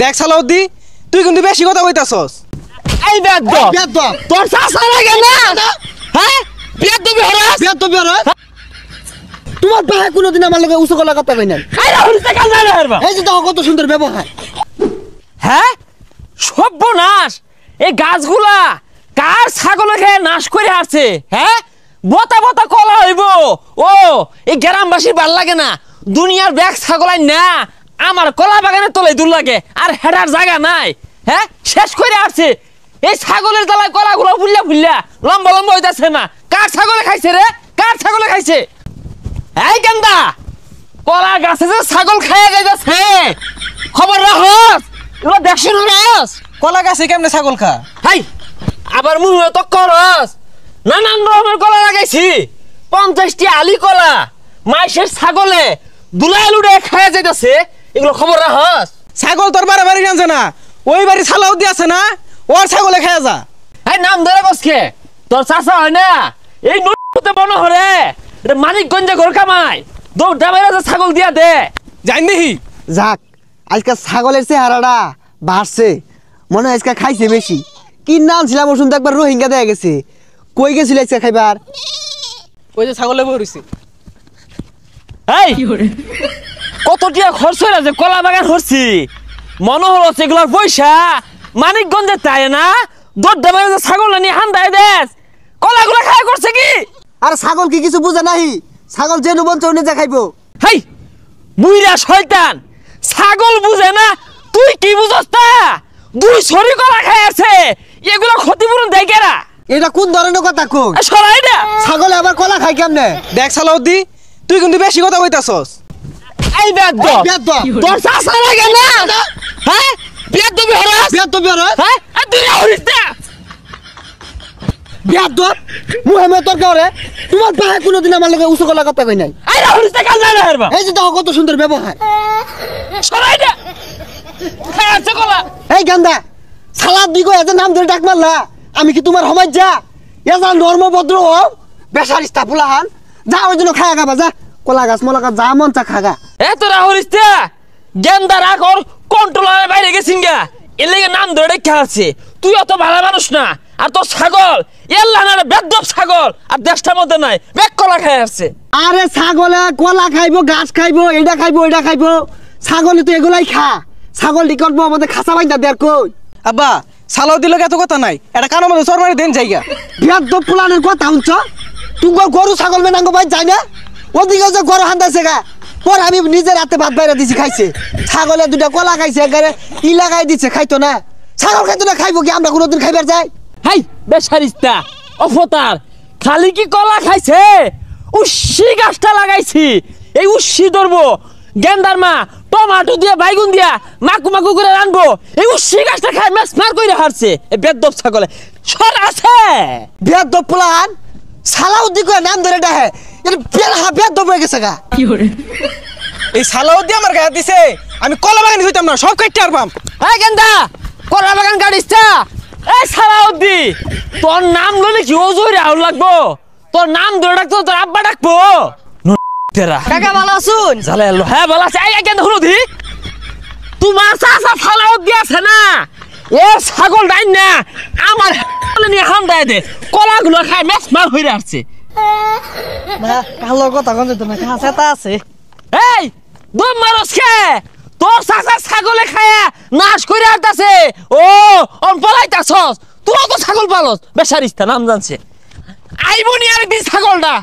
দেখ সালাউদ্দি তুই কিন্তু বেশি কথা কইতাছস। এই বেয়াদব তোর চাচা লাগে না হ্যাঁ বেয়াদবি হরাস বেয়াদবি হরাস তোমার ভাই কোনদিন আমার লগে উসু গলা কথা কই না খাইরা হরিতে কাল না হারবা এই যে দেখো কত সুন্দর ব্যবহার হ্যাঁ সর্বনাশ এই গাছগুলা কার ছাগলে খেয়ে নাশ করে আসছে হ্যাঁ বতা বতা কলা হইব ও এই গ্রামবাসীর ভাল লাগে না দুনিয়ার ব্যাগ ছাগলাই না আমার কলা বাগানে তলে দূর লাগে আর হেডার জায়গা নাই হ্যাঁ শেষ করে আসছে এই ছাগলের তলায় কলাগুলো ফুললা ফুললা লম্বা লম্বা হইতাছে না কার ছাগলে খাইছে রে কার ছাগলে খাইছে এই গেন্দা কলা গাছে যে ছাগল খাইয়া যাইতাছে খবর রাখস এগুলো দেখছ না রাস কলা গাছে কেমনে ছাগল খা? হাই আবার মুহে তো করস নানান রকমের কলা লাগাইছি 50টি আলি কলা মাইশের ছাগলে দুলাই লুড়ে খাইয়া যাইতাছে এগুলো খবর রাখস ছাগল তোর বাড়ি জানছে না ওই বাড়ি সালাউদ্দি আছে না ওর ছাগলে খাইয়া যা। এই নাম ধরে বসকে তোর চাচা হয় না এই নতে বন হরে এটা মানিকগঞ্জে ঘর কামাই দৌড়টা বাইরে ছাগল দিয়া দে জানি দেখি যাক আজকে ছাগলের চেহারাটা বাড়ছে মনে হয় আজকে খাইছে বেশি কি নাম ছিলাম ওর শুনতে একবার রোহিঙ্গা দেয়া গেছে কই গেছিল আজকে খাইবার ওই যে ছাগলে বইছি এই কত টিয়া খরচ হইলা যে কলা বাগান হরছি মনে হলো সেগুলোর পয়সা মানিকগঞ্জে তাই না দৌড়টা বাইরে ছাগল নিয়ে হান্দায় দেশ কলাগুলো খায় করছে কি আর ছাগল কি কিছু বুঝে নাই ছাগল যে নুবন চৌনে যা খাইবো হেই বুইরা শয়তান ছাগল বুঝে না তুই কি বুঝস তা দুই ছড়ি কলা খায় আছে এগুলো ক্ষতিপূরণ দেয় কেরা এটা কোন ধরনের কথা কই সরাই না ছাগলে আবার কলা খাই কেমনে দেখ সালাউদ্দি তুই কিন্তু বেশি কথা কইতাছস। এই বেয়াদব তোর চাচা লাগে না হ্যাঁ বেয়াদবি হরাস বেয়াদবি হরাস হ্যাঁ আর তুই হরিস না বেয়াদব মুহেমে তোর কারে তোমার ভাই কোনদিন আমার লগে উসু গলা কথা কই নাই এই হরিস না কাল না হারবা এই যে দেখো কত সুন্দর ব্যবহার সরাই না খায় আছে কলা এই গান্দা সালাদ দিগো এত নাম ধরে ডাক মারলা আমি কি তোমার সমাজ যা এজা নর্ম ভদ্র হও বেসারিস্তা ফুলাহান যা ওই জন্য খায়া গাবা যা কলা গাছ মলা গাছ যা মন চা খাগা এ তোরা হরিস না গেন্দা রাখর কন্ট্রোলারের বাইরে গেছিস গা এর লেগে নাম ধরে রেখে আছে তুই অত ভালো মানুষ না আর তোর ছাগল এল্লা না বেদব ছাগল আর দেশটার মধ্যে নাই বেক কলা খায় আসছে আরে ছাগলে কলা খাইবো গাছ খাইবো এটা খাইবো ওইটা খাইবো ছাগলে তো এগুলাই খা ছাগল টি করবো আমাদের খাসা বাইন্দা দেয়ার কই আব্বা সালাউদ্দির লগে এত কথা নাই এটা কারো মধ্যে সরমারি দেন জায়গা বেয়াদব ফুলানের কথা শুনছ তুই গরু ছাগল মেনাঙ্গ ভাই যাই না ওদিকে যে গরু হান্দাছে গা পর আমি নিজের হাতে ভাত বাইরে দিছি খাইছে ছাগলে দুটা কলা খাইছে এগারে ই লাগাই দিছে খাইতো না ছাগল খাইতো না খাইবো কি আমরা কোনোদিন খাইবার যাই হাই বেসারিস্তা অফতার খালি কি কলা খাইছে উস্সি গাছটা লাগাইছি এই উস্সি ধরবো গেন্দার মা টমাটো দিয়ে বাইগুন দিয়া মাকু মাকু করে রানবো এই উস্সি গাছটা খাই ম্যাচ মার করে হারছে এই বেদব ছাগলে সর আছে বেয়াদব ফুলান সালাউদ্দি কয় নাম ধরে ডাহে এটা বেলহা বেয়াদব হয়ে গেছে গা এই সালাউদ্দি আমার গায়ে দিছে আমি কলা বাগানে হইতাম না সব কাটতে পারবাম। এই গেন্দা কলা বাগান কাটিসটা এই সালাউদ্দি তোর নাম লইলে কি ওজোরে আউল লাগবো তোর নাম ধরে ডাকতো তোর আব্বা ডাকবো তেরা কাকা ভালো আছুন জালে এলো হ্যাঁ ভালো আছে এই গেন্দা হলো দি তোমার চাচা সালাউদ্দি আছে না এ ছাগল ডাইন না আমার নিয়ে হান্দায় দে কলাগুলো খায় ম্যাচ মার হইরে আসছে কালোর কথা কোন তুমি কাছেটা আছে এই দম মারস কে তোর চাচা ছাগলে খায়া নাশ করে আসতাছে ও অন পলাইতাছস তুই তো ছাগল পালস বেসারিস্তা নাম জানছে আইবনি আর দিন ছাগলটা